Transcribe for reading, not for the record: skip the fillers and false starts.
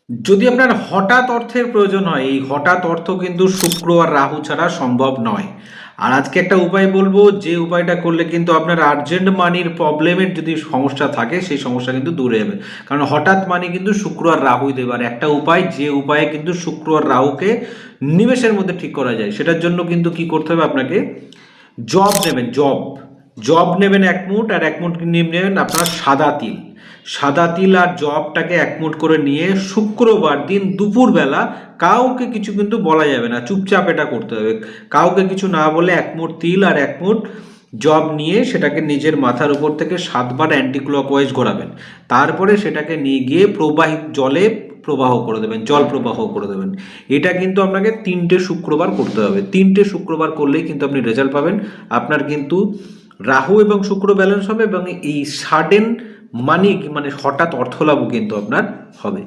যদি আপনার হঠাৎ অর্থের প্রয়োজন হয়, এই হঠাৎ অর্থ কিন্তু শুক্র আর রাহু ছাড়া সম্ভব নয়। আর আজকে একটা উপায় বলবো, যে উপায়টা করলে কিন্তু আপনার আর্জেন্ট মানির প্রবলেমের যদি সমস্যা থাকে সেই সমস্যা কিন্তু দূর হয়ে যাবে। কারণ হঠাৎ মানি কিন্তু শুক্র আর রাহুই দেবে। আর একটা উপায়, যে উপায়ে কিন্তু শুক্র আর রাহুকে নিমেষের মধ্যে ঠিক করা যায়, সেটার জন্য কিন্তু কি করতে হবে আপনাকে, জব নেবেন। জব নেবেন 1 মুঠ, আর 1 মুঠ নেবেন আপনার সাদা তিল। সাদা তিল আর জবটাকে 1 মুঠ করে নিয়ে শুক্রবার দিন দুপুরবেলা, কাউকে কিছু কিন্তু বলা যাবে না, চুপচাপ এটা করতে হবে। কাউকে কিছু না বলে 1 মুঠ তিল আর 1 মুঠ জব নিয়ে সেটাকে নিজের মাথার উপর থেকে 7বার অ্যান্টি ক্লকওয়াইজ ঘোরাবেন। তারপরে সেটাকে নিয়ে গিয়ে প্রবাহিত জলে প্রবাহ করে দেবেন, জল প্রবাহ করে দেবেন। এটা কিন্তু আপনাকে 3টে শুক্রবার করতে হবে। 3টে শুক্রবার করলেই কিন্তু আপনি রেজাল্ট পাবেন। আপনার কিন্তু রাহু এবং শুক্র ব্যালেন্স হবে, এবং এই সাডেন মানি মানে হঠাৎ অর্থলাভও কিন্তু আপনার হবে।